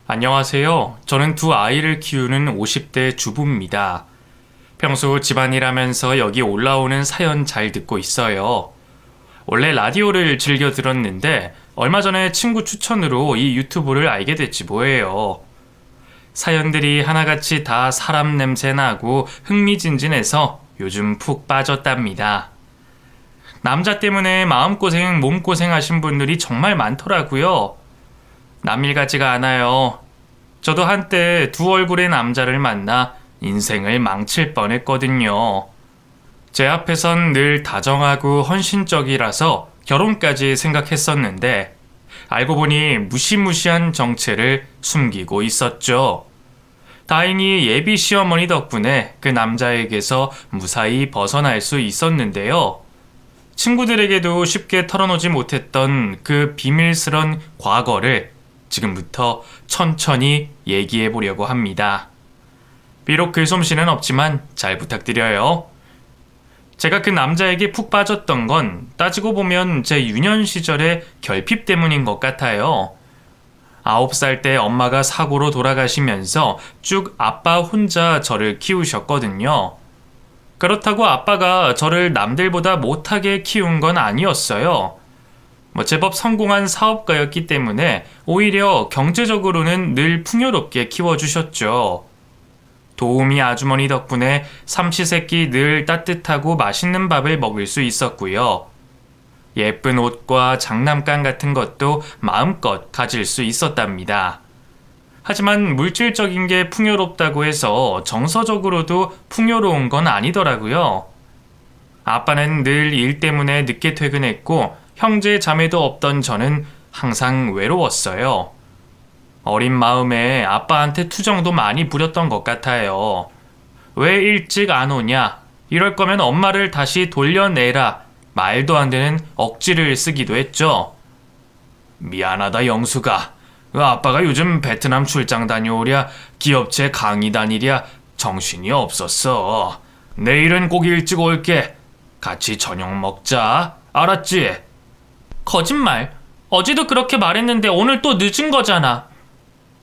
안녕하세요. 저는 두 아이를 키우는 50대 주부입니다. 평소 집안일 하면서 여기 올라오는 사연 잘 듣고 있어요. 원래 라디오를 즐겨 들었는데 얼마 전에 친구 추천으로 이 유튜브를 알게 됐지 뭐예요. 사연들이 하나같이 다 사람 냄새 나고 흥미진진해서 요즘 푹 빠졌답니다. 남자 때문에 마음고생, 몸고생 하신 분들이 정말 많더라고요. 남일 같지가 않아요. 저도 한때 두 얼굴의 남자를 만나 인생을 망칠 뻔했거든요. 제 앞에선 늘 다정하고 헌신적이라서 결혼까지 생각했었는데 알고 보니 무시무시한 정체를 숨기고 있었죠. 다행히 예비 시어머니 덕분에 그 남자에게서 무사히 벗어날 수 있었는데요. 친구들에게도 쉽게 털어놓지 못했던 그 비밀스런 과거를 지금부터 천천히 얘기해 보려고 합니다. 비록 글솜씨는 없지만 잘 부탁드려요. 제가 그 남자에게 푹 빠졌던 건 따지고 보면 제 유년 시절의 결핍 때문인 것 같아요. 9살 때 엄마가 사고로 돌아가시면서 쭉 아빠 혼자 저를 키우셨거든요. 그렇다고 아빠가 저를 남들보다 못하게 키운 건 아니었어요. 제법 성공한 사업가였기 때문에 오히려 경제적으로는 늘 풍요롭게 키워주셨죠. 도우미 아주머니 덕분에 삼시세끼 늘 따뜻하고 맛있는 밥을 먹을 수 있었고요. 예쁜 옷과 장난감 같은 것도 마음껏 가질 수 있었답니다. 하지만 물질적인 게 풍요롭다고 해서 정서적으로도 풍요로운 건 아니더라고요. 아빠는 늘 일 때문에 늦게 퇴근했고 형제 자매도 없던 저는 항상 외로웠어요. 어린 마음에 아빠한테 투정도 많이 부렸던 것 같아요. 왜 일찍 안 오냐? 이럴 거면 엄마를 다시 돌려내라. 말도 안 되는 억지를 쓰기도 했죠. 미안하다 영수가. 아빠가 요즘 베트남 출장 다녀오랴 기업체 강의 다니랴 정신이 없었어. 내일은 꼭 일찍 올게. 같이 저녁 먹자. 알았지? 거짓말. 어제도 그렇게 말했는데 오늘 또 늦은 거잖아.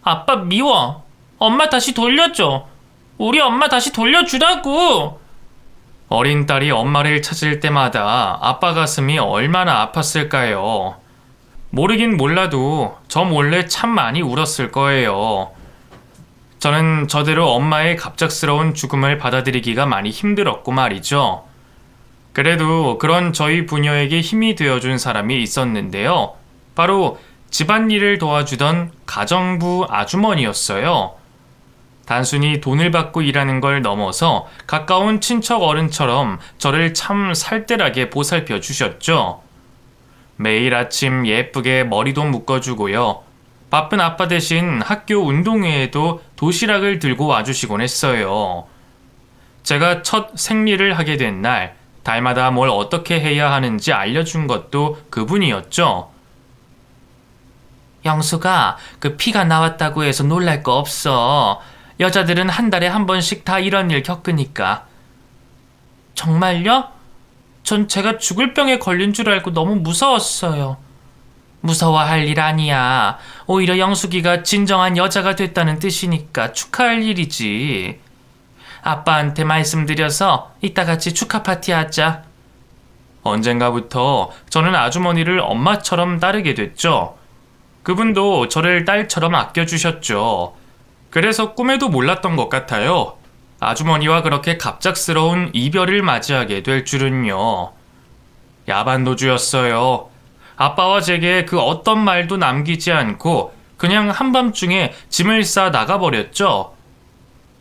아빠 미워. 엄마 다시 돌려줘. 우리 엄마 다시 돌려주라고. 어린 딸이 엄마를 찾을 때마다 아빠 가슴이 얼마나 아팠을까요? 모르긴 몰라도 저 몰래 참 많이 울었을 거예요. 저는 저대로 엄마의 갑작스러운 죽음을 받아들이기가 많이 힘들었고 말이죠. 그래도 그런 저희 부녀에게 힘이 되어준 사람이 있었는데요. 바로 집안일을 도와주던 가정부 아주머니였어요. 단순히 돈을 받고 일하는 걸 넘어서 가까운 친척 어른처럼 저를 참 살뜰하게 보살펴 주셨죠. 매일 아침 예쁘게 머리도 묶어주고요. 바쁜 아빠 대신 학교 운동회에도 도시락을 들고 와주시곤 했어요. 제가 첫 생리를 하게 된 날, 달마다 뭘 어떻게 해야 하는지 알려준 것도 그분이었죠. 영수가 그 피가 나왔다고 해서 놀랄 거 없어. 여자들은 한 달에 한 번씩 다 이런 일 겪으니까. 정말요? 전 제가 죽을 병에 걸린 줄 알고 너무 무서웠어요. 무서워할 일 아니야. 오히려 영숙이가 진정한 여자가 됐다는 뜻이니까 축하할 일이지. 아빠한테 말씀드려서 이따 같이 축하 파티 하자. 언젠가부터 저는 아주머니를 엄마처럼 따르게 됐죠. 그분도 저를 딸처럼 아껴주셨죠. 그래서 꿈에도 몰랐던 것 같아요. 아주머니와 그렇게 갑작스러운 이별을 맞이하게 될 줄은요. 야반도주였어요. 아빠와 제게 그 어떤 말도 남기지 않고 그냥 한밤중에 짐을 싸 나가버렸죠.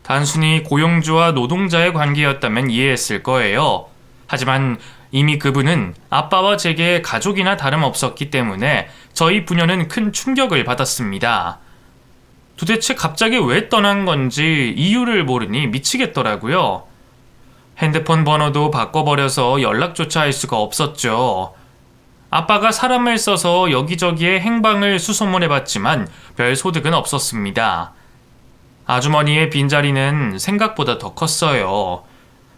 단순히 고용주와 노동자의 관계였다면 이해했을 거예요. 하지만 이미 그분은 아빠와 제게 가족이나 다름없었기 때문에 저희 부녀는 큰 충격을 받았습니다. 도대체 갑자기 왜 떠난 건지 이유를 모르니 미치겠더라고요. 핸드폰 번호도 바꿔버려서 연락조차 할 수가 없었죠. 아빠가 사람을 써서 여기저기에 행방을 수소문해봤지만 별 소득은 없었습니다. 아주머니의 빈자리는 생각보다 더 컸어요.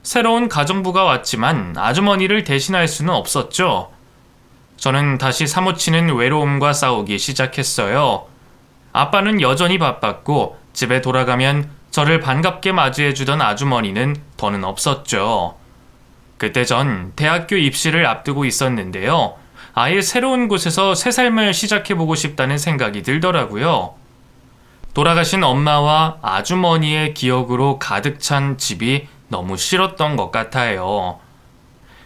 새로운 가정부가 왔지만 아주머니를 대신할 수는 없었죠. 저는 다시 사무치는 외로움과 싸우기 시작했어요. 아빠는 여전히 바빴고 집에 돌아가면 저를 반갑게 맞이해주던 아주머니는 더는 없었죠. 그때 전 대학교 입시를 앞두고 있었는데요. 아예 새로운 곳에서 새 삶을 시작해보고 싶다는 생각이 들더라고요. 돌아가신 엄마와 아주머니의 기억으로 가득 찬 집이 너무 싫었던 것 같아요.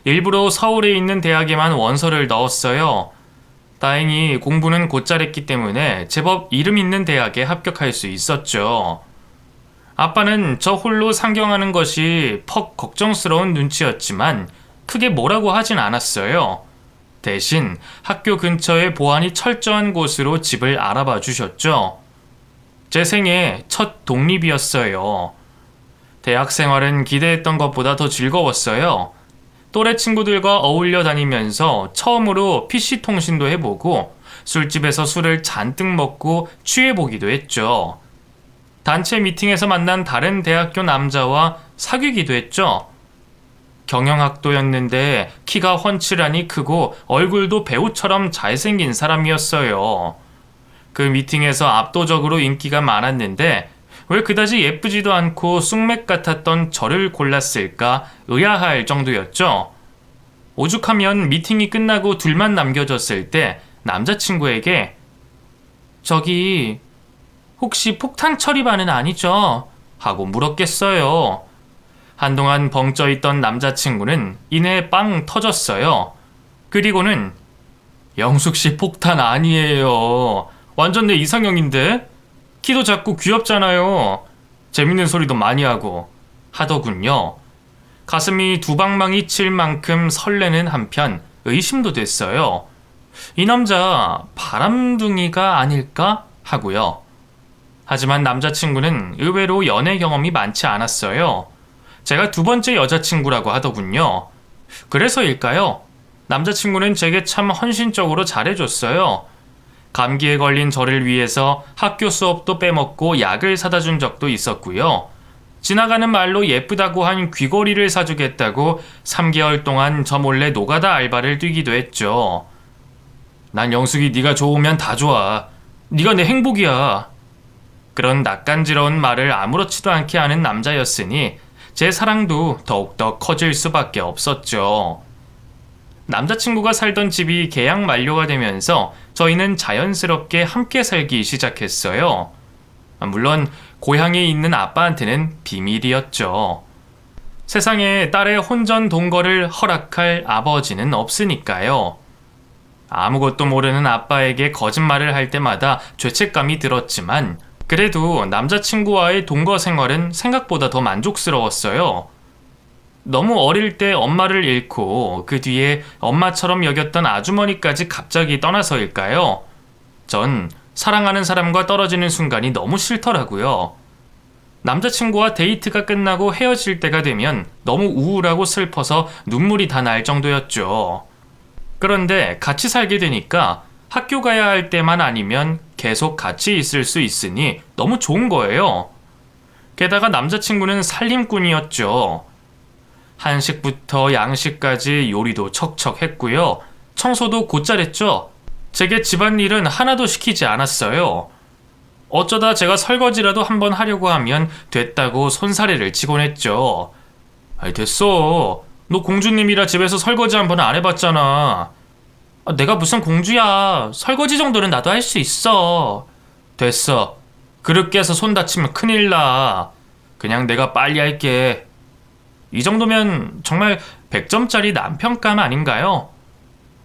일부러 서울에 있는 대학에만 원서를 넣었어요. 다행히 공부는 곧잘 했기 때문에 제법 이름 있는 대학에 합격할 수 있었죠. 아빠는 저 홀로 상경하는 것이 퍽 걱정스러운 눈치였지만 크게 뭐라고 하진 않았어요. 대신 학교 근처에 보안이 철저한 곳으로 집을 알아봐 주셨죠. 제 생애 첫 독립이었어요. 대학 생활은 기대했던 것보다 더 즐거웠어요. 또래 친구들과 어울려 다니면서 처음으로 PC 통신도 해보고 술집에서 술을 잔뜩 먹고 취해보기도 했죠. 단체 미팅에서 만난 다른 대학교 남자와 사귀기도 했죠. 경영학도였는데 키가 훤칠하니 크고 얼굴도 배우처럼 잘생긴 사람이었어요. 그 미팅에서 압도적으로 인기가 많았는데 왜 그다지 예쁘지도 않고 쑥맥 같았던 저를 골랐을까 의아할 정도였죠. 오죽하면 미팅이 끝나고 둘만 남겨졌을 때 남자친구에게 저기 혹시 폭탄 처리반은 아니죠? 하고 물었겠어요. 한동안 벙쪄있던 남자친구는 이내 빵 터졌어요. 그리고는 영숙씨 폭탄 아니에요. 완전 내 이상형인데? 키도 작고 귀엽잖아요. 재밌는 소리도 많이 하고 하더군요. 가슴이 두 방망이 칠 만큼 설레는 한편 의심도 됐어요. 이 남자 바람둥이가 아닐까? 하고요. 하지만 남자친구는 의외로 연애 경험이 많지 않았어요. 제가 두 번째 여자친구라고 하더군요. 그래서일까요? 남자친구는 제게 참 헌신적으로 잘해줬어요. 감기에 걸린 저를 위해서 학교 수업도 빼먹고 약을 사다 준 적도 있었고요. 지나가는 말로 예쁘다고 한 귀걸이를 사주겠다고 3개월 동안 저 몰래 노가다 알바를 뛰기도 했죠. 난 영숙이 네가 좋으면 다 좋아. 네가 내 행복이야. 그런 낯간지러운 말을 아무렇지도 않게 하는 남자였으니 제 사랑도 더욱더 커질 수밖에 없었죠. 남자친구가 살던 집이 계약 만료가 되면서 저희는 자연스럽게 함께 살기 시작했어요. 물론 고향에 있는 아빠한테는 비밀이었죠. 세상에 딸의 혼전 동거를 허락할 아버지는 없으니까요. 아무것도 모르는 아빠에게 거짓말을 할 때마다 죄책감이 들었지만 그래도 남자친구와의 동거 생활은 생각보다 더 만족스러웠어요. 너무 어릴 때 엄마를 잃고 그 뒤에 엄마처럼 여겼던 아주머니까지 갑자기 떠나서일까요? 전 사랑하는 사람과 떨어지는 순간이 너무 싫더라고요. 남자친구와 데이트가 끝나고 헤어질 때가 되면 너무 우울하고 슬퍼서 눈물이 다 날 정도였죠. 그런데 같이 살게 되니까 학교 가야 할 때만 아니면 계속 같이 있을 수 있으니 너무 좋은 거예요. 게다가 남자친구는 살림꾼이었죠. 한식부터 양식까지 요리도 척척 했고요. 청소도 곧잘 했죠. 제게 집안일은 하나도 시키지 않았어요. 어쩌다 제가 설거지라도 한번 하려고 하면 됐다고 손사래를 치곤 했죠. 아이 됐어. 너 공주님이라 집에서 설거지 한 번 안 해봤잖아. 내가 무슨 공주야. 설거지 정도는 나도 할 수 있어. 됐어. 그릇 깨서 손 다치면 큰일 나. 그냥 내가 빨리 할게. 이 정도면 정말 100점짜리 남편감 아닌가요?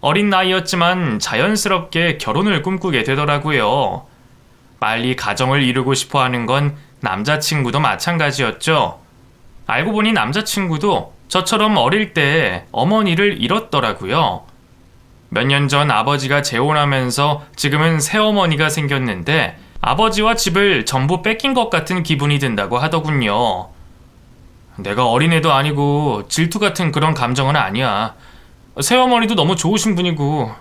어린 나이였지만 자연스럽게 결혼을 꿈꾸게 되더라고요. 빨리 가정을 이루고 싶어 하는 건 남자친구도 마찬가지였죠. 알고 보니 남자친구도 저처럼 어릴 때 어머니를 잃었더라고요. 몇 년 전 아버지가 재혼하면서 지금은 새어머니가 생겼는데 아버지와 집을 전부 뺏긴 것 같은 기분이 든다고 하더군요. 내가 어린애도 아니고 질투 같은 그런 감정은 아니야. 새어머니도 너무 좋으신 분이고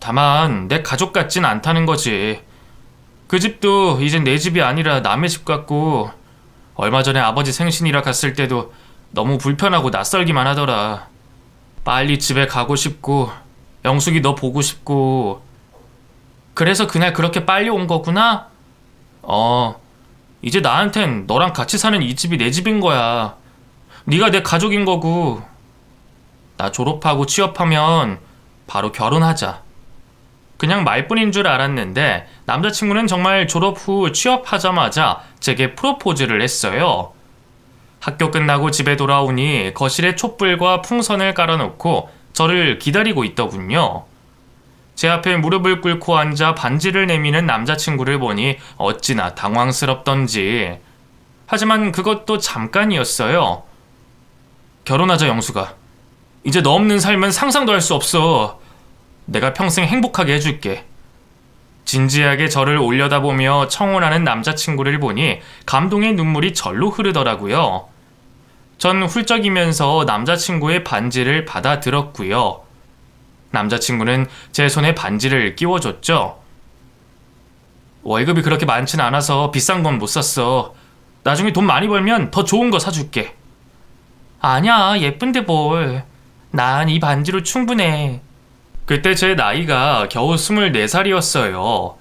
다만 내 가족 같진 않다는 거지. 그 집도 이젠 내 집이 아니라 남의 집 같고 얼마 전에 아버지 생신이라 갔을 때도 너무 불편하고 낯설기만 하더라. 빨리 집에 가고 싶고 영숙이 너 보고 싶고 그래서 그날 그렇게 빨리 온 거구나? 이제 나한텐 너랑 같이 사는 이 집이 내 집인 거야. 네가 내 가족인 거고. 나 졸업하고 취업하면 바로 결혼하자. 그냥 말뿐인 줄 알았는데 남자친구는 정말 졸업 후 취업하자마자 제게 프로포즈를 했어요. 학교 끝나고 집에 돌아오니 거실에 촛불과 풍선을 깔아놓고 저를 기다리고 있더군요. 제 앞에 무릎을 꿇고 앉아 반지를 내미는 남자친구를 보니 어찌나 당황스럽던지. 하지만 그것도 잠깐이었어요. 결혼하자, 영수가. 이제 너 없는 삶은 상상도 할 수 없어. 내가 평생 행복하게 해줄게. 진지하게 저를 올려다보며 청혼하는 남자친구를 보니 감동의 눈물이 절로 흐르더라고요. 전 훌쩍이면서 남자친구의 반지를 받아들었고요. 남자친구는 제 손에 반지를 끼워줬죠. 월급이 그렇게 많진 않아서 비싼 건 못 샀어. 나중에 돈 많이 벌면 더 좋은 거 사줄게. 아니야, 예쁜데 뭘. 난 이 반지로 충분해. 그때 제 나이가 겨우 24살이었어요.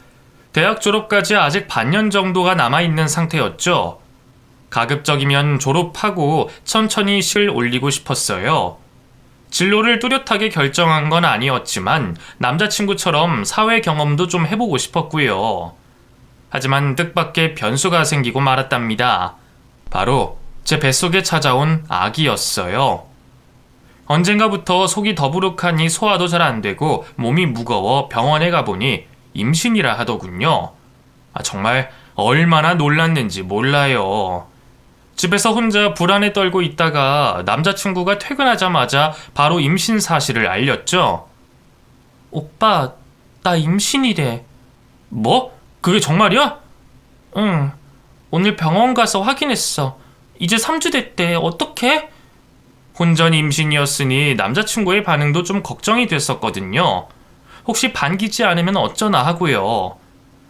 대학 졸업까지 아직 반년 정도가 남아있는 상태였죠. 가급적이면 졸업하고 천천히 실 올리고 싶었어요. 진로를 뚜렷하게 결정한 건 아니었지만 남자친구처럼 사회 경험도 좀 해보고 싶었고요. 하지만 뜻밖의 변수가 생기고 말았답니다. 바로 제 뱃속에 찾아온 아기였어요. 언젠가부터 속이 더부룩하니 소화도 잘 안 되고 몸이 무거워 병원에 가보니 임신이라 하더군요. 정말 얼마나 놀랐는지 몰라요. 집에서 혼자 불안에 떨고 있다가 남자친구가 퇴근하자마자 바로 임신 사실을 알렸죠. 오빠, 나 임신이래. 뭐? 그게 정말이야? 응. 오늘 병원 가서 확인했어. 이제 3주 됐대. 어떡해? 혼전 임신이었으니 남자친구의 반응도 좀 걱정이 됐었거든요. 혹시 반기지 않으면 어쩌나 하고요.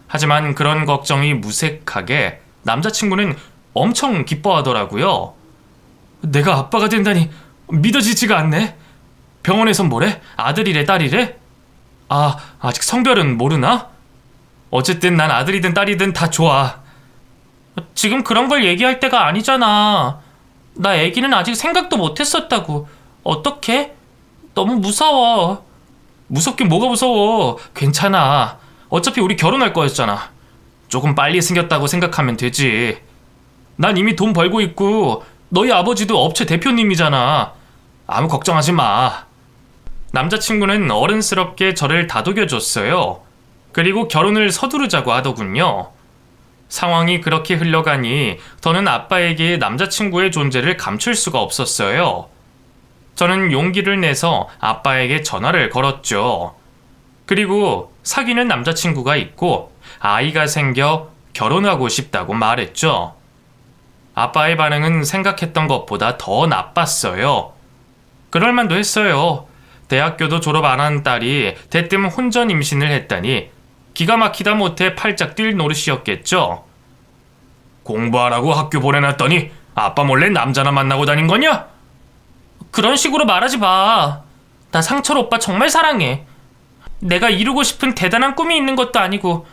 하지만 그런 걱정이 무색하게 남자친구는 엄청 기뻐하더라고요. 내가 아빠가 된다니 믿어지지가 않네. 병원에선 뭐래? 아들이래, 딸이래? 아직 성별은 모르나? 어쨌든 난 아들이든 딸이든 다 좋아. 지금 그런 걸 얘기할 때가 아니잖아. 나 애기는 아직 생각도 못했었다고. 어떡해? 너무 무서워. 무섭긴 뭐가 무서워. 괜찮아. 어차피 우리 결혼할 거였잖아. 조금 빨리 생겼다고 생각하면 되지. 난 이미 돈 벌고 있고 너희 아버지도 업체 대표님이잖아. 아무 걱정하지 마. 남자친구는 어른스럽게 저를 다독여줬어요. 그리고 결혼을 서두르자고 하더군요. 상황이 그렇게 흘러가니 더는 아빠에게 남자친구의 존재를 감출 수가 없었어요. 저는 용기를 내서 아빠에게 전화를 걸었죠. 그리고 사귀는 남자친구가 있고 아이가 생겨 결혼하고 싶다고 말했죠. 아빠의 반응은 생각했던 것보다 더 나빴어요. 그럴만도 했어요. 대학교도 졸업 안 한 딸이 대뜸 혼전 임신을 했다니 기가 막히다 못해 팔짝 뛸 노릇이었겠죠. 공부하라고 학교 보내놨더니 아빠 몰래 남자나 만나고 다닌 거냐? 그런 식으로 말하지 마. 나 상철 오빠 정말 사랑해. 내가 이루고 싶은 대단한 꿈이 있는 것도 아니고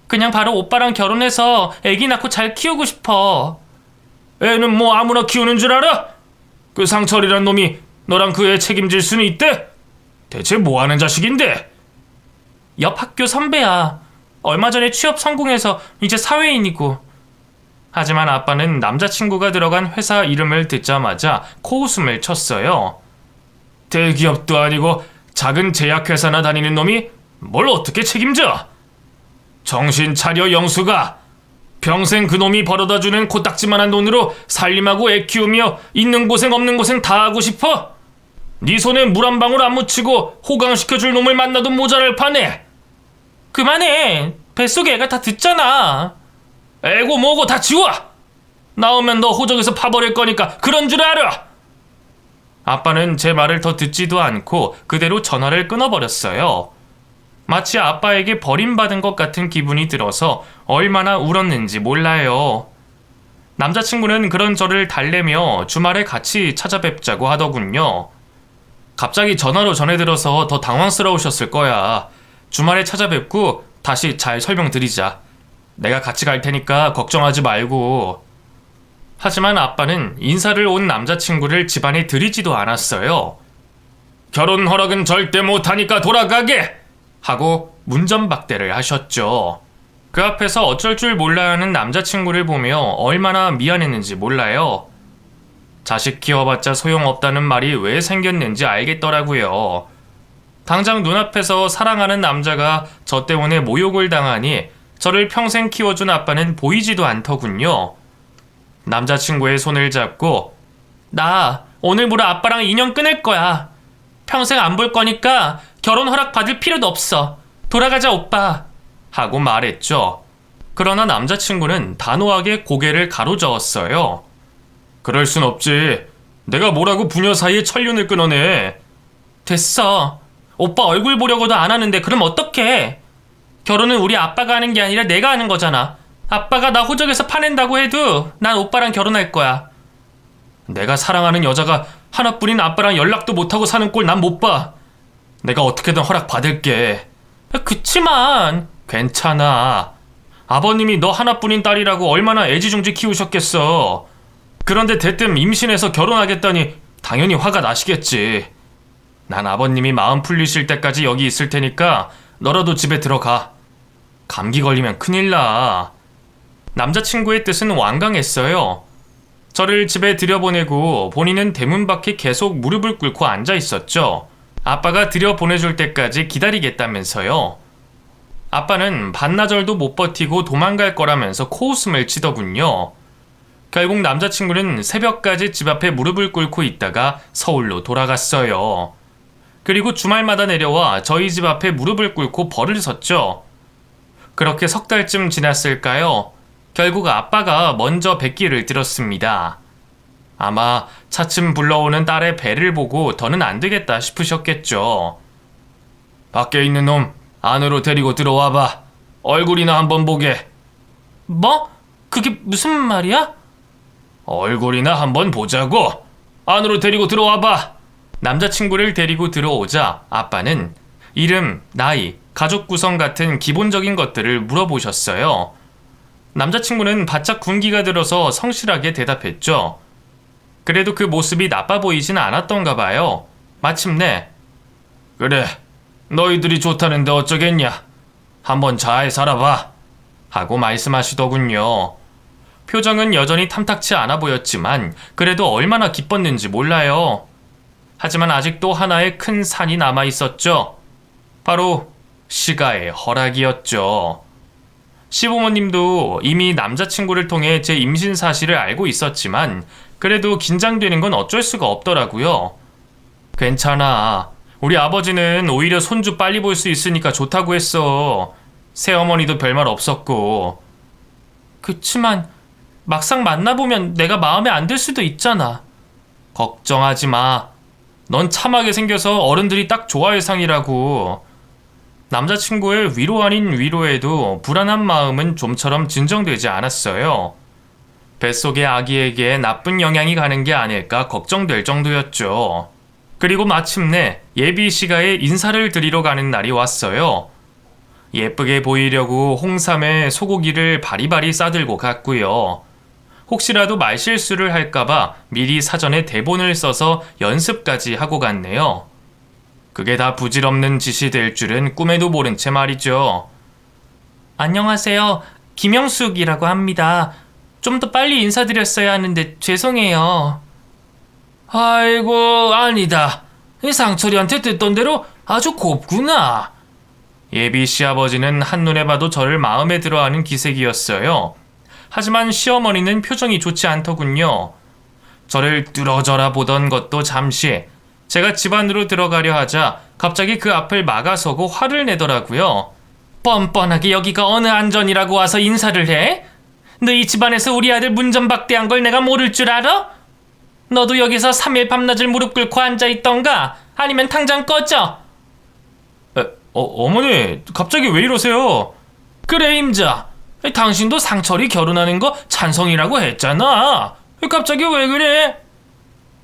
그냥 바로 오빠랑 결혼해서 애기 낳고 잘 키우고 싶어. 애는 뭐 아무나 키우는 줄 알아? 그 상철이란 놈이 너랑 그 애 책임질 수는 있대? 대체 뭐 하는 자식인데? 옆 학교 선배야. 얼마 전에 취업 성공해서 이제 사회인이고. 하지만 아빠는 남자친구가 들어간 회사 이름을 듣자마자 코웃음을 쳤어요. 대기업도 아니고 작은 제약회사나 다니는 놈이 뭘 어떻게 책임져? 정신 차려, 영수가. 평생 그놈이 벌어다주는 코딱지만한 돈으로 살림하고 애 키우며 있는 고생 없는 고생 다 하고 싶어? 네 손에 물 한 방울 안 묻히고 호강시켜줄 놈을 만나도 모자랄 판에. 그만해. 뱃속에 애가 다 듣잖아. 애고 뭐고 다 지워. 나오면 너 호적에서 파버릴 거니까 그런 줄 알아. 아빠는 제 말을 더 듣지도 않고 그대로 전화를 끊어버렸어요. 마치 아빠에게 버림받은 것 같은 기분이 들어서 얼마나 울었는지 몰라요. 남자친구는 그런 저를 달래며 주말에 같이 찾아뵙자고 하더군요. 갑자기 전화로 전해들어서 더 당황스러우셨을 거야. 주말에 찾아뵙고 다시 잘 설명드리자. 내가 같이 갈 테니까 걱정하지 말고. 하지만 아빠는 인사를 온 남자친구를 집안에 들이지도 않았어요. 결혼 허락은 절대 못하니까 돌아가게! 하고 문전박대를 하셨죠. 그 앞에서 어쩔 줄 몰라 하는 남자친구를 보며 얼마나 미안했는지 몰라요. 자식 키워봤자 소용없다는 말이 왜 생겼는지 알겠더라고요. 당장 눈앞에서 사랑하는 남자가 저 때문에 모욕을 당하니 저를 평생 키워준 아빠는 보이지도 않더군요. 남자친구의 손을 잡고 나 오늘부로 아빠랑 인연 끊을 거야. 평생 안 볼 거니까 결혼 허락 받을 필요도 없어. 돌아가자 오빠. 하고 말했죠. 그러나 남자친구는 단호하게 고개를 가로저었어요. 그럴 순 없지. 내가 뭐라고 부녀 사이에 천륜을 끊어내. 됐어. 오빠 얼굴 보려고도 안 하는데 그럼 어떡해. 결혼은 우리 아빠가 하는 게 아니라 내가 하는 거잖아. 아빠가 나 호적에서 파낸다고 해도 난 오빠랑 결혼할 거야. 내가 사랑하는 여자가 하나뿐인 아빠랑 연락도 못하고 사는 꼴 난 못 봐. 내가 어떻게든 허락 받을게. 그치만 괜찮아. 아버님이 너 하나뿐인 딸이라고 얼마나 애지중지 키우셨겠어. 그런데 대뜸 임신해서 결혼하겠다니 당연히 화가 나시겠지. 난 아버님이 마음 풀리실 때까지 여기 있을 테니까 너라도 집에 들어가. 감기 걸리면 큰일 나. 남자친구의 뜻은 완강했어요. 저를 집에 들여보내고 본인은 대문 밖에 계속 무릎을 꿇고 앉아 있었죠. 아빠가 들여보내줄 때까지 기다리겠다면서요. 아빠는 반나절도 못 버티고 도망갈 거라면서 코웃음을 치더군요. 결국 남자친구는 새벽까지 집 앞에 무릎을 꿇고 있다가 서울로 돌아갔어요. 그리고 주말마다 내려와 저희 집 앞에 무릎을 꿇고 벌을 섰죠. 그렇게 석 달쯤 지났을까요? 결국 아빠가 먼저 뱃길을 들었습니다. 아마 차츰 불러오는 딸의 배를 보고 더는 안 되겠다 싶으셨겠죠. 밖에 있는 놈 안으로 데리고 들어와봐. 얼굴이나 한번 보게. 뭐? 그게 무슨 말이야? 얼굴이나 한번 보자고. 안으로 데리고 들어와봐. 남자친구를 데리고 들어오자 아빠는 이름, 나이, 가족 구성 같은 기본적인 것들을 물어보셨어요. 남자친구는 바짝 군기가 들어서 성실하게 대답했죠. 그래도 그 모습이 나빠 보이진 않았던가 봐요. 마침내 그래, 너희들이 좋다는데 어쩌겠냐. 한번 잘 살아봐. 하고 말씀하시더군요. 표정은 여전히 탐탁치 않아 보였지만 그래도 얼마나 기뻤는지 몰라요. 하지만 아직도 하나의 큰 산이 남아 있었죠. 바로 시가의 허락이었죠. 시부모님도 이미 남자친구를 통해 제 임신 사실을 알고 있었지만 그래도 긴장되는 건 어쩔 수가 없더라고요. 괜찮아. 우리 아버지는 오히려 손주 빨리 볼 수 있으니까 좋다고 했어. 새어머니도 별말 없었고. 그치만 막상 만나보면 내가 마음에 안 들 수도 있잖아. 걱정하지 마. 넌 참하게 생겨서 어른들이 딱 좋아할 상이라고. 남자친구의 위로 아닌 위로에도 불안한 마음은 좀처럼 진정되지 않았어요. 뱃속의 아기에게 나쁜 영향이 가는 게 아닐까 걱정될 정도였죠. 그리고 마침내 예비 시가에 인사를 드리러 가는 날이 왔어요. 예쁘게 보이려고 홍삼에 소고기를 바리바리 싸들고 갔고요. 혹시라도 말실수를 할까봐 미리 사전에 대본을 써서 연습까지 하고 갔네요. 그게 다 부질없는 짓이 될 줄은 꿈에도 모른 채 말이죠. 안녕하세요. 김영숙이라고 합니다. 좀 더 빨리 인사드렸어야 하는데 죄송해요. 아이고, 아니다. 상철이한테 듣던 대로 아주 곱구나. 예비 시아버지는 한눈에 봐도 저를 마음에 들어하는 기색이었어요. 하지만 시어머니는 표정이 좋지 않더군요. 저를 뚫어져라 보던 것도 잠시. 제가 집 안으로 들어가려 하자 갑자기 그 앞을 막아서고 화를 내더라고요. 뻔뻔하게 여기가 어느 안전이라고 와서 인사를 해? 너희 집안에서 우리 아들 문전박대한 걸 내가 모를 줄 알아? 너도 여기서 3일 밤낮을 무릎 꿇고 앉아있던가? 아니면 당장 꺼져? 어머니, 갑자기 왜 이러세요? 그래, 임자. 당신도 상철이 결혼하는 거 찬성이라고 했잖아. 갑자기 왜 그래?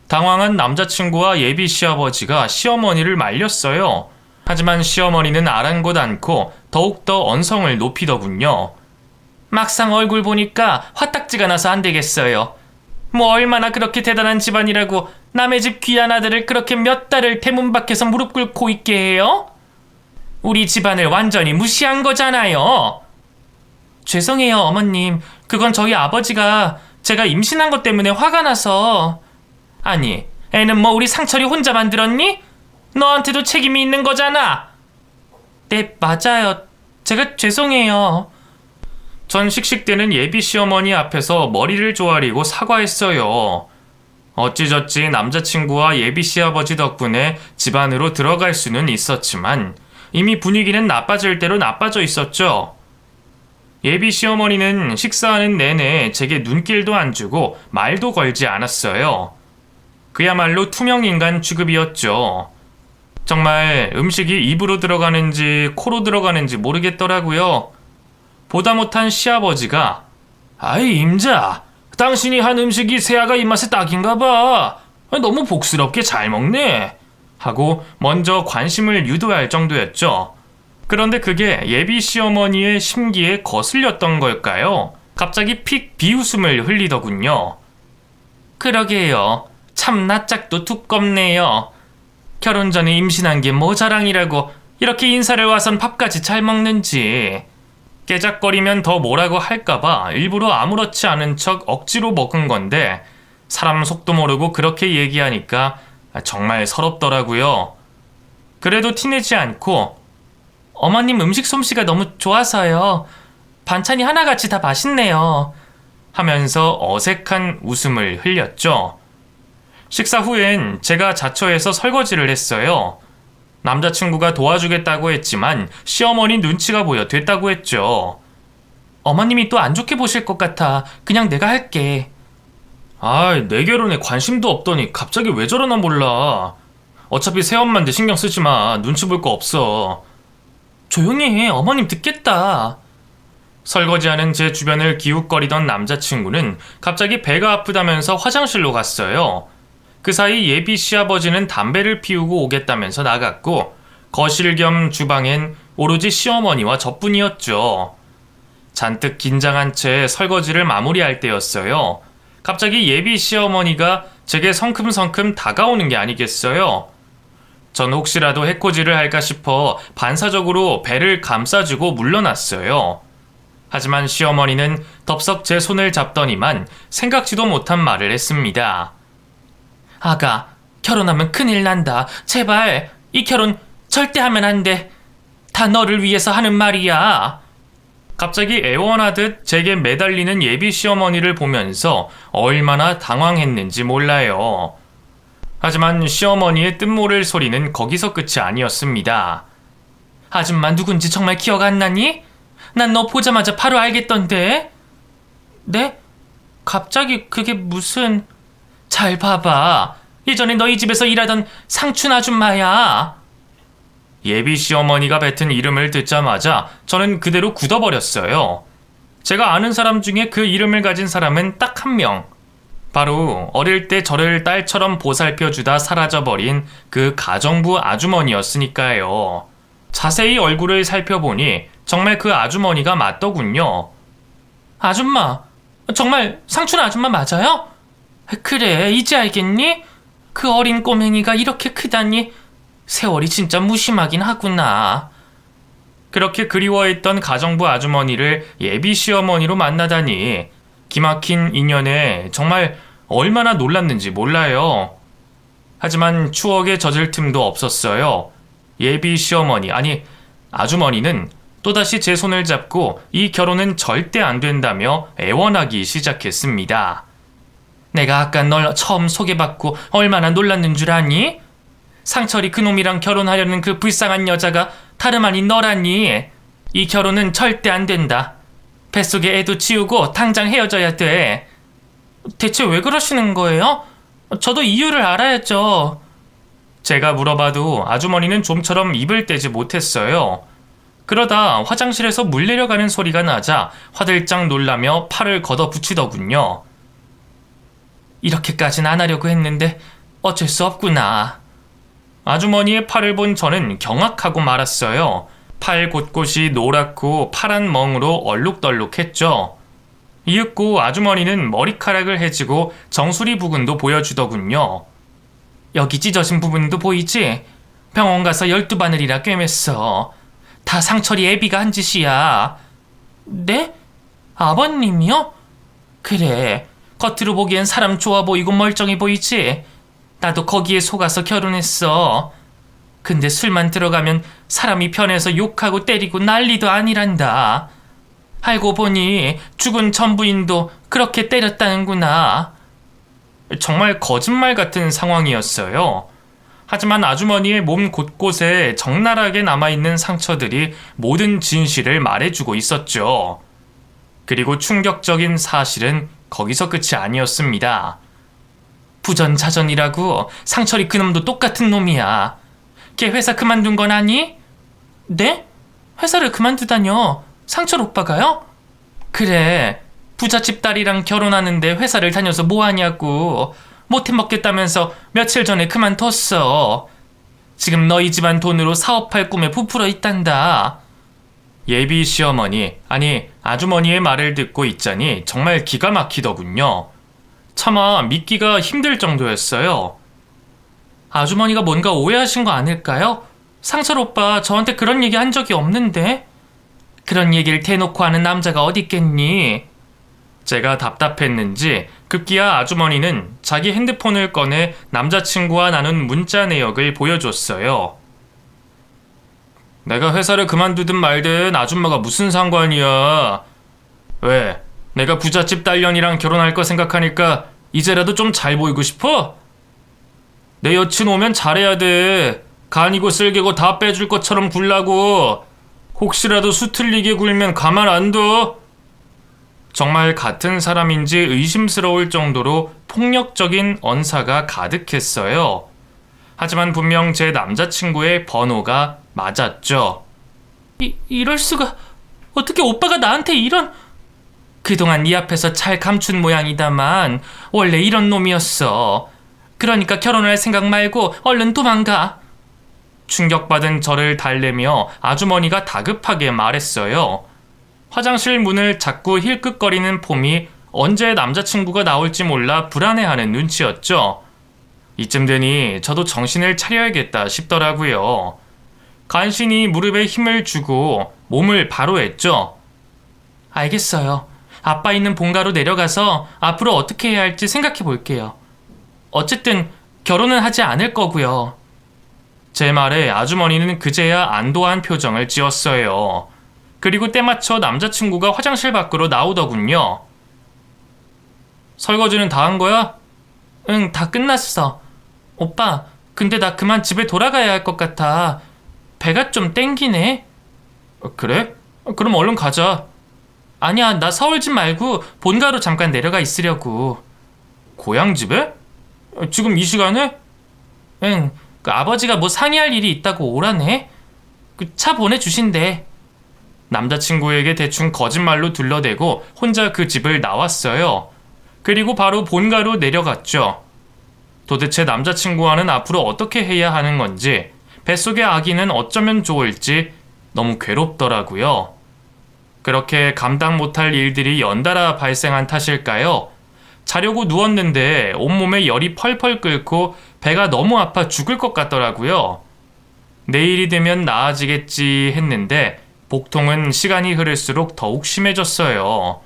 당황한 남자친구와 예비 시아버지가 시어머니를 말렸어요. 하지만 시어머니는 아랑곳 않고 더욱더 언성을 높이더군요. 막상 얼굴 보니까 화딱지가 나서 안 되겠어요. 뭐 얼마나 그렇게 대단한 집안이라고 남의 집 귀한 아들을 그렇게 몇 달을 대문 밖에서 무릎 꿇고 있게 해요? 우리 집안을 완전히 무시한 거잖아요. 죄송해요, 어머님. 그건 저희 아버지가 제가 임신한 것 때문에 화가 나서. 아니, 애는 뭐 우리 상철이 혼자 만들었니? 너한테도 책임이 있는 거잖아. 네, 맞아요. 제가 죄송해요. 전 씩씩대는 예비 시어머니 앞에서 머리를 조아리고 사과했어요. 어찌저찌 남자친구와 예비 시아버지 덕분에 집 안으로 들어갈 수는 있었지만 이미 분위기는 나빠질 대로 나빠져 있었죠. 예비 시어머니는 식사하는 내내 제게 눈길도 안 주고 말도 걸지 않았어요. 그야말로 투명인간 취급이었죠. 정말 음식이 입으로 들어가는지 코로 들어가는지 모르겠더라고요. 보다 못한 시아버지가 아이 임자, 당신이 한 음식이 세아가 입맛에 딱인가 봐. 너무 복스럽게 잘 먹네. 하고 먼저 관심을 유도할 정도였죠. 그런데 그게 예비 시어머니의 심기에 거슬렸던 걸까요? 갑자기 픽 비웃음을 흘리더군요. 그러게요. 참 낯짝도 두껍네요. 결혼 전에 임신한 게 뭐 자랑이라고 이렇게 인사를 와선 밥까지 잘 먹는지. 깨작거리면 더 뭐라고 할까봐 일부러 아무렇지 않은 척 억지로 먹은 건데 사람 속도 모르고 그렇게 얘기하니까 정말 서럽더라고요. 그래도 티내지 않고 어머님 음식 솜씨가 너무 좋아서요. 반찬이 하나같이 다 맛있네요. 하면서 어색한 웃음을 흘렸죠. 식사 후엔 제가 자처해서 설거지를 했어요. 남자친구가 도와주겠다고 했지만 시어머니 눈치가 보여 됐다고 했죠. 어머님이 또 안 좋게 보실 것 같아. 그냥 내가 할게. 내 결혼에 관심도 없더니 갑자기 왜 저러나 몰라. 어차피 새엄마인데 신경 쓰지 마. 눈치 볼 거 없어. 조용히 해. 어머님 듣겠다. 설거지하는 제 주변을 기웃거리던 남자친구는 갑자기 배가 아프다면서 화장실로 갔어요. 그 사이 예비 시아버지는 담배를 피우고 오겠다면서 나갔고 거실 겸 주방엔 오로지 시어머니와 저뿐이었죠. 잔뜩 긴장한 채 설거지를 마무리할 때였어요. 갑자기 예비 시어머니가 제게 성큼성큼 다가오는 게 아니겠어요? 전 혹시라도 해코지를 할까 싶어 반사적으로 배를 감싸주고 물러났어요. 하지만 시어머니는 덥석 제 손을 잡더니만 생각지도 못한 말을 했습니다. 아가, 결혼하면 큰일 난다. 제발 이 결혼 절대 하면 안 돼. 다 너를 위해서 하는 말이야. 갑자기 애원하듯 제게 매달리는 예비 시어머니를 보면서 얼마나 당황했는지 몰라요. 하지만 시어머니의 뜻모를 소리는 거기서 끝이 아니었습니다. 아줌마 누군지 정말 기억 안 나니? 난 너 보자마자 바로 알겠던데. 네? 갑자기 그게 무슨... 잘 봐봐. 예전에 너희 집에서 일하던 상춘 아줌마야. 예비 시어머니가 뱉은 이름을 듣자마자 저는 그대로 굳어버렸어요. 제가 아는 사람 중에 그 이름을 가진 사람은 딱 한 명. 바로 어릴 때 저를 딸처럼 보살펴주다 사라져버린 그 가정부 아주머니였으니까요. 자세히 얼굴을 살펴보니 정말 그 아주머니가 맞더군요. 아줌마, 정말 상춘 아줌마 맞아요? 그래, 이제 알겠니? 그 어린 꼬맹이가 이렇게 크다니. 세월이 진짜 무심하긴 하구나. 그렇게 그리워했던 가정부 아주머니를 예비 시어머니로 만나다니 기막힌 인연에 정말 얼마나 놀랐는지 몰라요. 하지만 추억에 젖을 틈도 없었어요. 예비 시어머니, 아니 아주머니는 또다시 제 손을 잡고 이 결혼은 절대 안 된다며 애원하기 시작했습니다. 내가 아까 널 처음 소개받고 얼마나 놀랐는 줄 아니? 상철이 그놈이랑 결혼하려는 그 불쌍한 여자가 다름 아닌 너라니. 이 결혼은 절대 안 된다. 뱃속에 애도 지우고 당장 헤어져야 돼. 대체 왜 그러시는 거예요? 저도 이유를 알아야죠. 제가 물어봐도 아주머니는 좀처럼 입을 떼지 못했어요. 그러다 화장실에서 물 내려가는 소리가 나자 화들짝 놀라며 팔을 걷어붙이더군요. 이렇게까진 안 하려고 했는데 어쩔 수 없구나. 아주머니의 팔을 본 저는 경악하고 말았어요. 팔 곳곳이 노랗고 파란 멍으로 얼룩덜룩했죠. 이윽고 아주머니는 머리카락을 해지고 정수리 부근도 보여주더군요. 여기 찢어진 부분도 보이지? 병원 가서 12바늘이나 꿰맸어. 다 상철이 애비가 한 짓이야. 네? 아버님이요? 그래. 겉으로 보기엔 사람 좋아 보이고 멀쩡해 보이지? 나도 거기에 속아서 결혼했어. 근데 술만 들어가면 사람이 변해서 욕하고 때리고 난리도 아니란다. 알고 보니 죽은 전부인도 그렇게 때렸다는구나. 정말 거짓말 같은 상황이었어요. 하지만 아주머니의 몸 곳곳에 적나라하게 남아있는 상처들이 모든 진실을 말해주고 있었죠. 그리고 충격적인 사실은 거기서 끝이 아니었습니다. 부전자전이라고. 상철이 그놈도 똑같은 놈이야. 걔 회사 그만둔 건 아니? 네? 회사를 그만두다뇨? 상철 오빠가요? 그래. 부잣집 딸이랑 결혼하는데 회사를 다녀서 뭐하냐고. 못해 먹겠다면서 며칠 전에 그만뒀어. 지금 너희 집안 돈으로 사업할 꿈에 부풀어 있단다. 예비 시어머니, 아니 아주머니의 말을 듣고 있자니 정말 기가 막히더군요. 차마 믿기가 힘들 정도였어요. 아주머니가 뭔가 오해하신 거 아닐까요? 상철 오빠 저한테 그런 얘기 한 적이 없는데. 그런 얘기를 대놓고 하는 남자가 어디 있겠니? 제가 답답했는지 급기야 아주머니는 자기 핸드폰을 꺼내 남자친구와 나눈 문자 내역을 보여줬어요. 내가 회사를 그만두든 말든 아줌마가 무슨 상관이야. 왜? 내가 부잣집 딸년이랑 결혼할 거 생각하니까 이제라도 좀 잘 보이고 싶어? 내 여친 오면 잘해야 돼. 간이고 쓸개고 다 빼줄 것처럼 굴라고. 혹시라도 수틀리게 굴면 가만 안 둬. 정말 같은 사람인지 의심스러울 정도로 폭력적인 언사가 가득했어요. 하지만 분명 제 남자친구의 번호가 맞았죠. 이럴 수가. 어떻게 오빠가 나한테 이런. 그동안 네 앞에서 잘 감춘 모양이다만 원래 이런 놈이었어. 그러니까 결혼할 생각 말고 얼른 도망가. 충격받은 저를 달래며 아주머니가 다급하게 말했어요. 화장실 문을 자꾸 힐끗거리는 폼이 언제 남자친구가 나올지 몰라 불안해하는 눈치였죠. 이쯤 되니 저도 정신을 차려야겠다 싶더라고요. 간신히 무릎에 힘을 주고 몸을 바로 했죠. 알겠어요. 아빠 있는 본가로 내려가서 앞으로 어떻게 해야 할지 생각해 볼게요. 어쨌든 결혼은 하지 않을 거고요. 제 말에 아주머니는 그제야 안도한 표정을 지었어요. 그리고 때맞춰 남자친구가 화장실 밖으로 나오더군요. 설거지는 다 한 거야? 응, 다 끝났어. 오빠, 근데 나 그만 집에 돌아가야 할 것 같아. 배가 좀 땡기네. 그래? 그럼 얼른 가자. 아니야, 나 서울 집 말고 본가로 잠깐 내려가 있으려고. 고향 집에? 지금 이 시간에? 응, 그 아버지가 뭐 상의할 일이 있다고 오라네. 그 차 보내주신대. 남자친구에게 대충 거짓말로 둘러대고 혼자 그 집을 나왔어요. 그리고 바로 본가로 내려갔죠. 도대체 남자친구와는 앞으로 어떻게 해야 하는 건지, 뱃속의 아기는 어쩌면 좋을지 너무 괴롭더라고요. 그렇게 감당 못할 일들이 연달아 발생한 탓일까요? 자려고 누웠는데 온몸에 열이 펄펄 끓고 배가 너무 아파 죽을 것 같더라고요. 내일이 되면 나아지겠지 했는데 복통은 시간이 흐를수록 더욱 심해졌어요.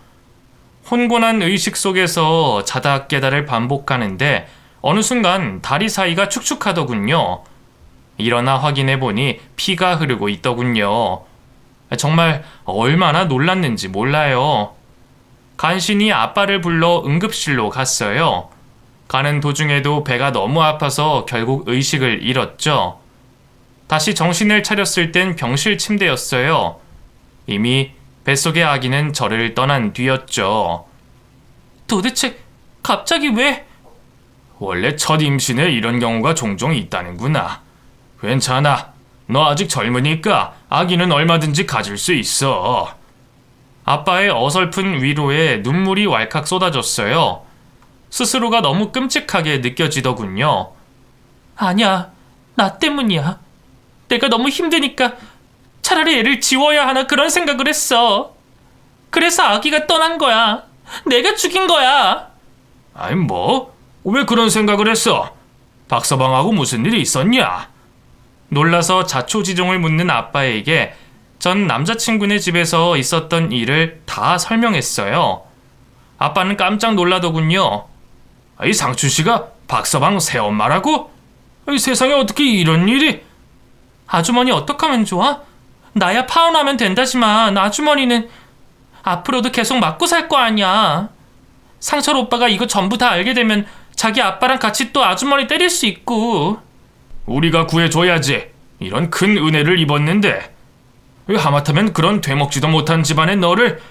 혼곤한 의식 속에서 자다 깨다를 반복하는데 어느 순간 다리 사이가 축축하더군요. 일어나 확인해보니 피가 흐르고 있더군요. 정말 얼마나 놀랐는지 몰라요. 간신히 아빠를 불러 응급실로 갔어요. 가는 도중에도 배가 너무 아파서 결국 의식을 잃었죠. 다시 정신을 차렸을 땐 병실 침대였어요. 이미 뱃속의 아기는 저를 떠난 뒤였죠. 도대체 갑자기 왜? 원래 첫 임신에 이런 경우가 종종 있다는구나. 괜찮아. 너 아직 젊으니까 아기는 얼마든지 가질 수 있어. 아빠의 어설픈 위로에 눈물이 왈칵 쏟아졌어요. 스스로가 너무 끔찍하게 느껴지더군요. 아니야, 나 때문이야. 내가 너무 힘드니까 차라리 애를 지워야 하나 그런 생각을 했어. 그래서 아기가 떠난 거야. 내가 죽인 거야. 아니 뭐? 왜 그런 생각을 했어? 박서방하고 무슨 일이 있었냐? 놀라서 자초지종을 묻는 아빠에게 전 남자친구네 집에서 있었던 일을 다 설명했어요. 아빠는 깜짝 놀라더군요. 이 상춘 씨가 박서방 새엄마라고? 세상에 어떻게 이런 일이? 아주머니 어떡하면 좋아? 나야 파혼하면 된다지만 아주머니는 앞으로도 계속 맞고 살 거 아니야. 상철 오빠가 이거 전부 다 알게 되면 자기 아빠랑 같이 또 아주머니 때릴 수 있고. 우리가 구해줘야지. 이런 큰 은혜를 입었는데 왜 하마터면 그런 되먹지도 못한 집안의 너를.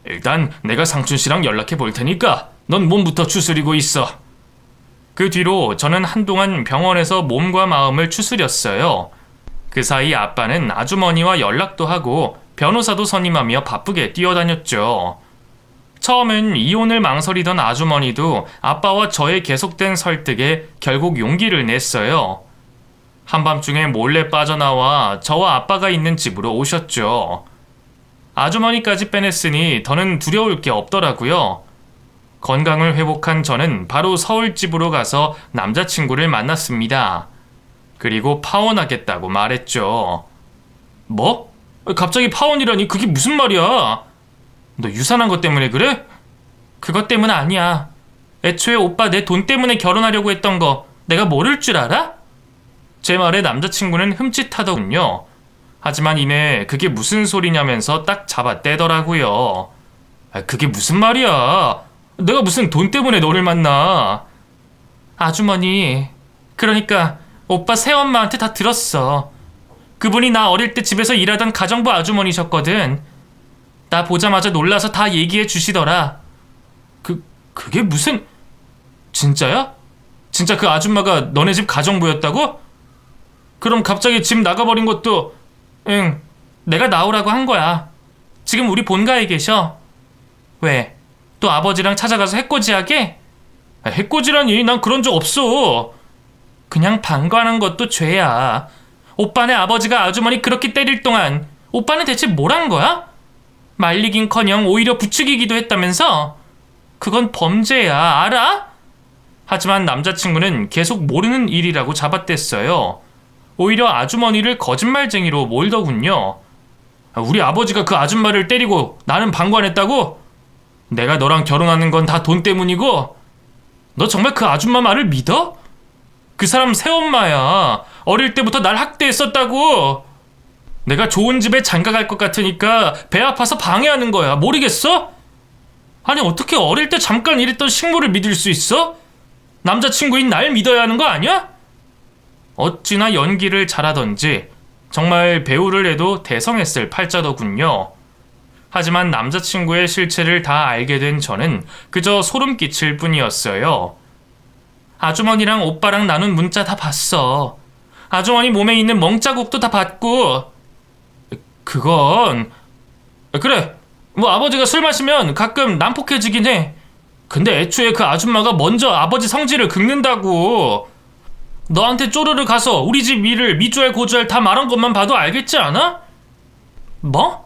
일단 내가 상춘 씨랑 연락해 볼 테니까 넌 몸부터 추스리고 있어. 그 뒤로 저는 한동안 병원에서 몸과 마음을 추스렸어요. 그 사이 아빠는 아주머니와 연락도 하고 변호사도 선임하며 바쁘게 뛰어다녔죠. 처음엔 이혼을 망설이던 아주머니도 아빠와 저의 계속된 설득에 결국 용기를 냈어요. 한밤중에 몰래 빠져나와 저와 아빠가 있는 집으로 오셨죠. 아주머니까지 빼냈으니 더는 두려울 게 없더라고요. 건강을 회복한 저는 바로 서울집으로 가서 남자친구를 만났습니다. 그리고 파혼하겠다고 말했죠. 뭐? 갑자기 파혼이라니 그게 무슨 말이야? 너 유산한 것 때문에 그래? 그것 때문 아니야. 애초에 오빠 내 돈 때문에 결혼하려고 했던 거 내가 모를 줄 알아? 제 말에 남자친구는 흠칫하더군요. 하지만 이내 그게 무슨 소리냐면서 딱 잡아떼더라고요. 그게 무슨 말이야? 내가 무슨 돈 때문에 너를 만나? 아주머니, 그러니까 오빠 새엄마한테 다 들었어. 그분이 나 어릴 때 집에서 일하던 가정부 아주머니셨거든. 나 보자마자 놀라서 다 얘기해 주시더라. 그게 무슨... 진짜야? 진짜 그 아줌마가 너네 집 가정부였다고? 그럼 갑자기 집 나가버린 것도... 응, 내가 나오라고 한 거야. 지금 우리 본가에 계셔. 왜? 또 아버지랑 찾아가서 해코지하게? 해코지라니, 난 그런 적 없어. 그냥 방관한 것도 죄야. 오빠네 아버지가 아주머니 그렇게 때릴 동안 오빠는 대체 뭘 한 거야? 말리긴커녕 오히려 부추기기도 했다면서? 그건 범죄야, 알아? 하지만 남자친구는 계속 모르는 일이라고 잡아댔어요. 오히려 아주머니를 거짓말쟁이로 몰더군요. 우리 아버지가 그 아줌마를 때리고 나는 방관했다고? 내가 너랑 결혼하는 건 다 돈 때문이고? 너 정말 그 아줌마 말을 믿어? 그 사람 새엄마야. 어릴 때부터 날 학대했었다고. 내가 좋은 집에 장가갈 것 같으니까 배 아파서 방해하는 거야. 모르겠어? 아니 어떻게 어릴 때 잠깐 일했던 식모를 믿을 수 있어? 남자친구인 날 믿어야 하는 거 아니야? 어찌나 연기를 잘하던지 정말 배우를 해도 대성했을 팔자더군요. 하지만 남자친구의 실체를 다 알게 된 저는 그저 소름 끼칠 뿐이었어요. 아주머니랑 오빠랑 나눈 문자 다 봤어. 아주머니 몸에 있는 멍자국도 다 봤고. 그건... 그래, 뭐 아버지가 술 마시면 가끔 난폭해지긴 해. 근데 애초에 그 아줌마가 먼저 아버지 성질을 긁는다고. 너한테 쪼르르 가서 우리 집 일을 미주알 고주알 다 말한 것만 봐도 알겠지 않아? 뭐?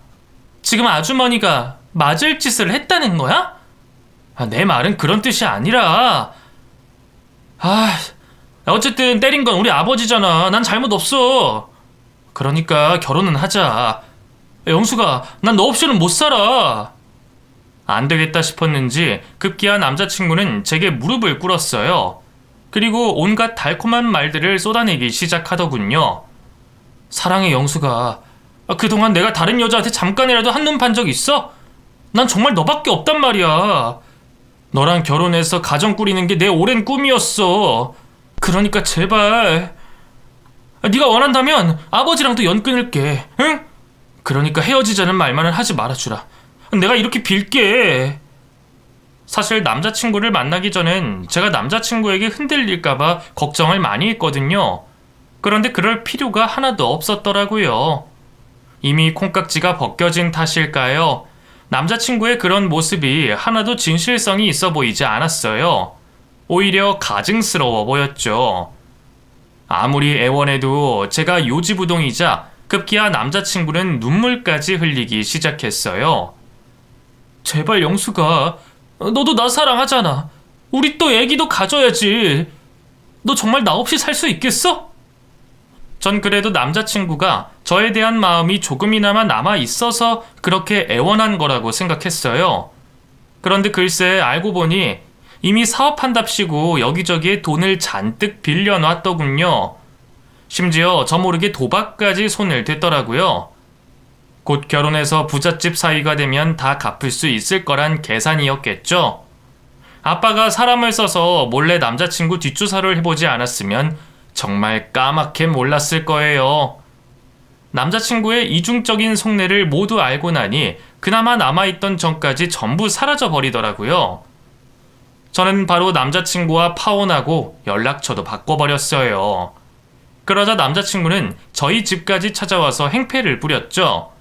지금 아주머니가 맞을 짓을 했다는 거야? 내 말은 그런 뜻이 아니라... 어쨌든 때린 건 우리 아버지잖아. 난 잘못 없어. 그러니까 결혼은 하자. 영수가, 난 너 없이는 못 살아. 안 되겠다 싶었는지 급기야 남자친구는 제게 무릎을 꿇었어요. 그리고 온갖 달콤한 말들을 쏟아내기 시작하더군요. 사랑해 영수가. 그동안 내가 다른 여자한테 잠깐이라도 한눈 판 적 있어? 난 정말 너밖에 없단 말이야. 너랑 결혼해서 가정 꾸리는 게 내 오랜 꿈이었어. 그러니까 제발 네가 원한다면 아버지랑도 연 끊을게. 응? 그러니까 헤어지자는 말만은 하지 말아주라. 내가 이렇게 빌게. 사실 남자친구를 만나기 전엔 제가 남자친구에게 흔들릴까봐 걱정을 많이 했거든요. 그런데 그럴 필요가 하나도 없었더라고요. 이미 콩깍지가 벗겨진 탓일까요? 남자친구의 그런 모습이 하나도 진실성이 있어 보이지 않았어요. 오히려 가증스러워 보였죠. 아무리 애원해도 제가 요지부동이자 급기야 남자친구는 눈물까지 흘리기 시작했어요. 제발 영수가, 너도 나 사랑하잖아. 우리 또 애기도 가져야지. 너 정말 나 없이 살 수 있겠어? 전 그래도 남자친구가 저에 대한 마음이 조금이나마 남아 있어서 그렇게 애원한 거라고 생각했어요. 그런데 글쎄 알고 보니 이미 사업한답시고 여기저기에 돈을 잔뜩 빌려놨더군요. 심지어 저 모르게 도박까지 손을 댔더라고요. 곧 결혼해서 부잣집 사위가 되면 다 갚을 수 있을 거란 계산이었겠죠. 아빠가 사람을 써서 몰래 남자친구 뒷조사를 해보지 않았으면 정말 까맣게 몰랐을 거예요. 남자친구의 이중적인 속내를 모두 알고 나니 그나마 남아있던 정까지 전부 사라져버리더라고요. 저는 바로 남자친구와 파혼하고 연락처도 바꿔버렸어요. 그러자 남자친구는 저희 집까지 찾아와서 행패를 부렸죠.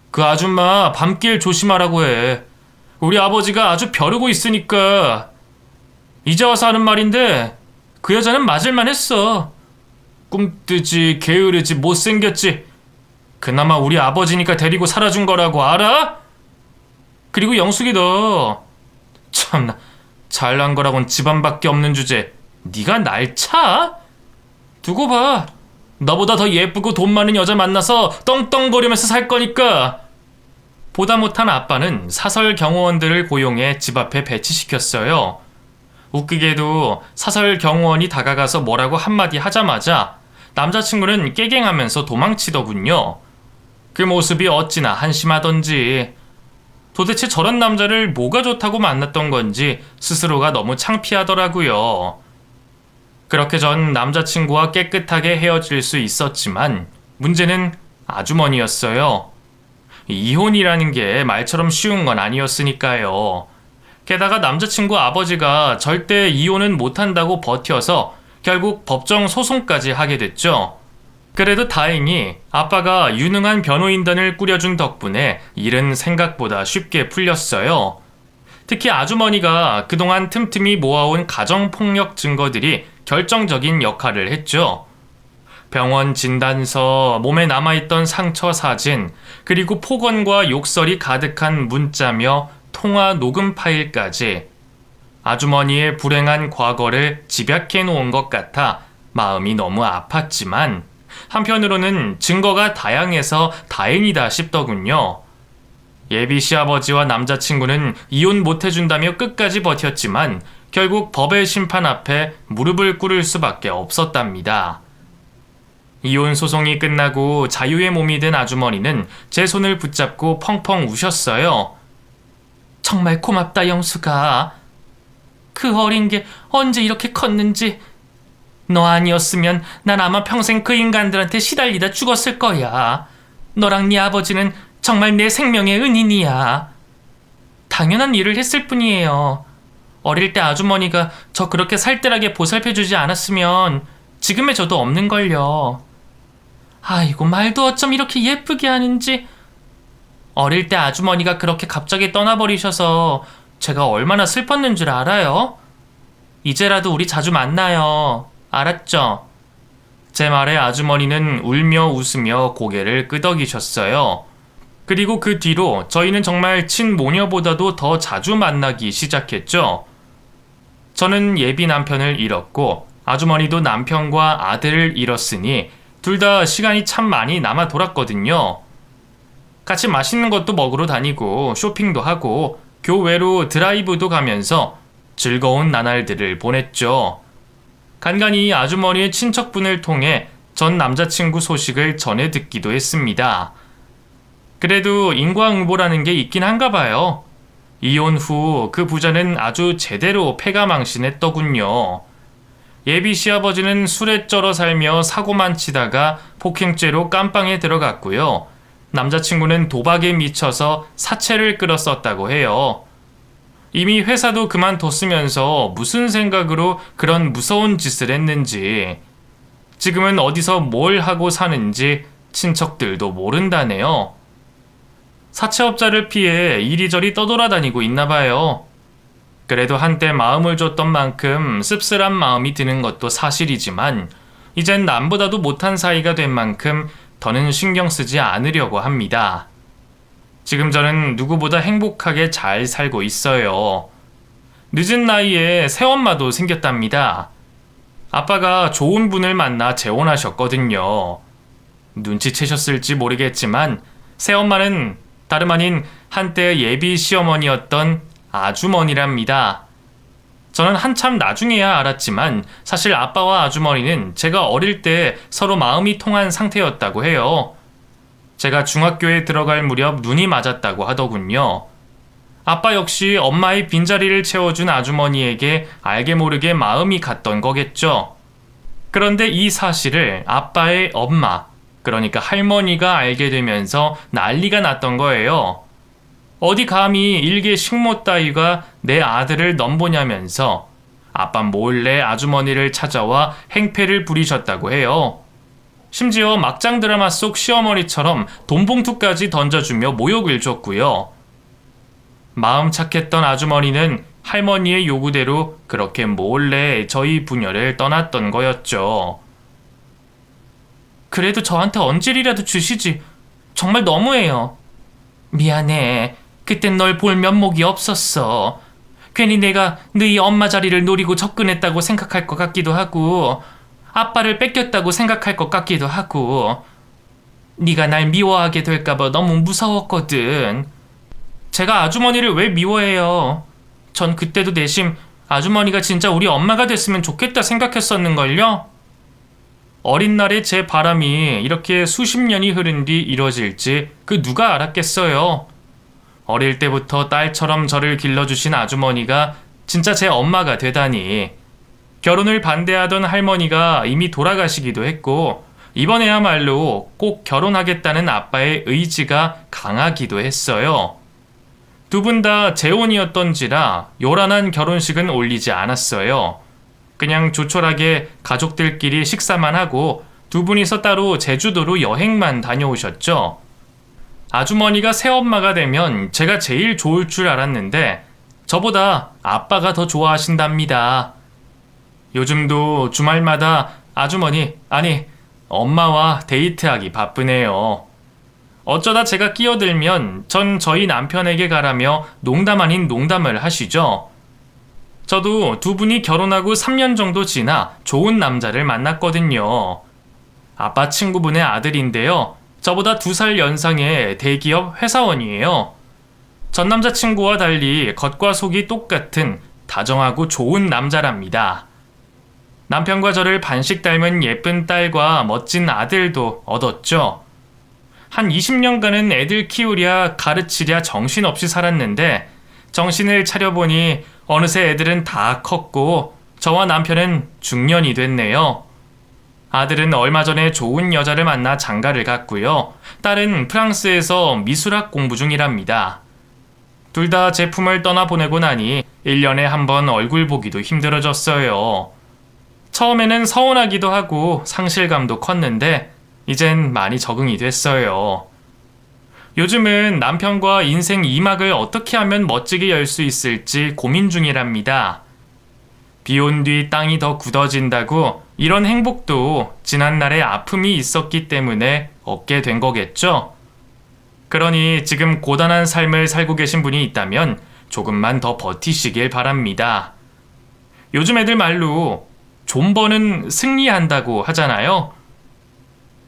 그 아줌마 밤길 조심하라고 해. 우리 아버지가 아주 벼르고 있으니까. 이제 와서 하는 말인데 그 여자는 맞을만 했어. 꿈뜨지 게으르지 못생겼지. 그나마 우리 아버지니까 데리고 살아준 거라고 알아? 그리고 영숙이 너 참나 잘난 거라곤 집안밖에 없는 주제 네가 날 차? 두고 봐. 너보다 더 예쁘고 돈 많은 여자 만나서 떵떵거리면서 살 거니까. 보다 못한 아빠는 사설 경호원들을 고용해 집 앞에 배치시켰어요. 웃기게도 사설 경호원이 다가가서 뭐라고 한마디 하자마자 남자친구는 깨갱하면서 도망치더군요. 그 모습이 어찌나 한심하던지. 도대체 저런 남자를 뭐가 좋다고 만났던 건지 스스로가 너무 창피하더라고요. 그렇게 전 남자친구와 깨끗하게 헤어질 수 있었지만 문제는 아주머니였어요. 이혼이라는 게 말처럼 쉬운 건 아니었으니까요. 게다가 남자친구 아버지가 절대 이혼은 못한다고 버텨서 결국 법정 소송까지 하게 됐죠. 그래도 다행히 아빠가 유능한 변호인단을 꾸려준 덕분에 일은 생각보다 쉽게 풀렸어요. 특히 아주머니가 그동안 틈틈이 모아온 가정폭력 증거들이 결정적인 역할을 했죠. 병원 진단서, 몸에 남아있던 상처 사진, 그리고 폭언과 욕설이 가득한 문자며 통화 녹음 파일까지 아주머니의 불행한 과거를 집약해 놓은 것 같아 마음이 너무 아팠지만 한편으로는 증거가 다양해서 다행이다 싶더군요. 예비 시아버지와 남자친구는 이혼 못해준다며 끝까지 버텼지만 결국 법의 심판 앞에 무릎을 꿇을 수밖에 없었답니다. 이혼 소송이 끝나고 자유의 몸이 된 아주머니는 제 손을 붙잡고 펑펑 우셨어요. 정말 고맙다 영수가. 그 어린 게 언제 이렇게 컸는지. 너 아니었으면 난 아마 평생 그 인간들한테 시달리다 죽었을 거야. 너랑 네 아버지는 정말 내 생명의 은인이야. 당연한 일을 했을 뿐이에요. 어릴 때 아주머니가 저 그렇게 살뜰하게 보살펴주지 않았으면 지금의 저도 없는걸요. 아이고 말도 어쩜 이렇게 예쁘게 하는지. 어릴 때 아주머니가 그렇게 갑자기 떠나버리셔서 제가 얼마나 슬펐는 줄 알아요? 이제라도 우리 자주 만나요. 알았죠? 제 말에 아주머니는 울며 웃으며 고개를 끄덕이셨어요. 그리고 그 뒤로 저희는 정말 친모녀보다도 더 자주 만나기 시작했죠. 저는 예비 남편을 잃었고 아주머니도 남편과 아들을 잃었으니 둘 다 시간이 참 많이 남아 돌았거든요. 같이 맛있는 것도 먹으러 다니고 쇼핑도 하고 교외로 드라이브도 가면서 즐거운 나날들을 보냈죠. 간간히 아주머니의 친척분을 통해 전 남자친구 소식을 전해 듣기도 했습니다. 그래도 인과응보라는 게 있긴 한가 봐요. 이혼 후 그 부자는 아주 제대로 패가망신했더군요. 예비 시아버지는 술에 쩔어 살며 사고만 치다가 폭행죄로 깜빵에 들어갔고요. 남자친구는 도박에 미쳐서 사채를 끌었었다고 해요. 이미 회사도 그만뒀으면서 무슨 생각으로 그런 무서운 짓을 했는지, 지금은 어디서 뭘 하고 사는지 친척들도 모른다네요. 사채업자를 피해 이리저리 떠돌아다니고 있나 봐요. 그래도 한때 마음을 줬던 만큼 씁쓸한 마음이 드는 것도 사실이지만 이젠 남보다도 못한 사이가 된 만큼 더 더는 신경 쓰지 않으려고 합니다. 지금 저는 누구보다 행복하게 잘 살고 있어요. 늦은 나이에 새엄마도 생겼답니다. 아빠가 좋은 분을 만나 재혼하셨거든요. 눈치채셨을지 모르겠지만 새엄마는 다름 아닌 한때 예비 시어머니였던 아주머니랍니다. 저는 한참 나중에야 알았지만 사실 아빠와 아주머니는 제가 어릴 때 서로 마음이 통한 상태였다고 해요. 제가 중학교에 들어갈 무렵 눈이 맞았다고 하더군요. 아빠 역시 엄마의 빈자리를 채워준 아주머니에게 알게 모르게 마음이 갔던 거겠죠. 그런데 이 사실을 아빠의 엄마, 그러니까 할머니가 알게 되면서 난리가 났던 거예요. 어디 감히 일개 식모 따위가 내 아들을 넘보냐면서 아빠 몰래 아주머니를 찾아와 행패를 부리셨다고 해요. 심지어 막장 드라마 속 시어머니처럼 돈봉투까지 던져주며 모욕을 줬고요. 마음 착했던 아주머니는 할머니의 요구대로 그렇게 몰래 저희 부녀를 떠났던 거였죠. 그래도 저한테 언질이라도 주시지. 정말 너무해요. 미안해. 그땐 널 볼 면목이 없었어. 괜히 내가 너희 엄마 자리를 노리고 접근했다고 생각할 것 같기도 하고 아빠를 뺏겼다고 생각할 것 같기도 하고 네가 날 미워하게 될까봐 너무 무서웠거든. 제가 아주머니를 왜 미워해요? 전 그때도 내심 아주머니가 진짜 우리 엄마가 됐으면 좋겠다 생각했었는걸요? 어린 날에 제 바람이 이렇게 수십 년이 흐른 뒤 이뤄질지 그 누가 알았겠어요. 어릴 때부터 딸처럼 저를 길러주신 아주머니가 진짜 제 엄마가 되다니. 결혼을 반대하던 할머니가 이미 돌아가시기도 했고 이번에야말로 꼭 결혼하겠다는 아빠의 의지가 강하기도 했어요. 두 분 다 재혼이었던지라 요란한 결혼식은 올리지 않았어요. 그냥 조촐하게 가족들끼리 식사만 하고 두 분이서 따로 제주도로 여행만 다녀오셨죠. 아주머니가 새엄마가 되면 제가 제일 좋을 줄 알았는데 저보다 아빠가 더 좋아하신답니다. 요즘도 주말마다 아주머니, 아니 엄마와 데이트하기 바쁘네요. 어쩌다 제가 끼어들면 전 저희 남편에게 가라며 농담 아닌 농담을 하시죠. 저도 두 분이 결혼하고 3년 정도 지나 좋은 남자를 만났거든요. 아빠 친구분의 아들인데요. 저보다 2살 연상의 대기업 회사원이에요. 전 남자친구와 달리 겉과 속이 똑같은 다정하고 좋은 남자랍니다. 남편과 저를 반씩 닮은 예쁜 딸과 멋진 아들도 얻었죠. 한 20년간은 애들 키우랴 가르치랴 정신없이 살았는데 정신을 차려보니 어느새 애들은 다 컸고 저와 남편은 중년이 됐네요. 아들은 얼마 전에 좋은 여자를 만나 장가를 갔고요. 딸은 프랑스에서 미술학 공부 중이랍니다. 둘 다 제품을 떠나보내고 나니 1년에 한 번 얼굴 보기도 힘들어졌어요. 처음에는 서운하기도 하고 상실감도 컸는데 이젠 많이 적응이 됐어요. 요즘은 남편과 인생 2막을 어떻게 하면 멋지게 열 수 있을지 고민 중이랍니다. 비 온 뒤 땅이 더 굳어진다고 이런 행복도 지난날에 아픔이 있었기 때문에 얻게 된 거겠죠? 그러니 지금 고단한 삶을 살고 계신 분이 있다면 조금만 더 버티시길 바랍니다. 요즘 애들 말로 존버는 승리한다고 하잖아요.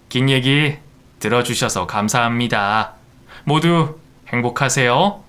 긴 얘기 들어주셔서 감사합니다. 모두 행복하세요.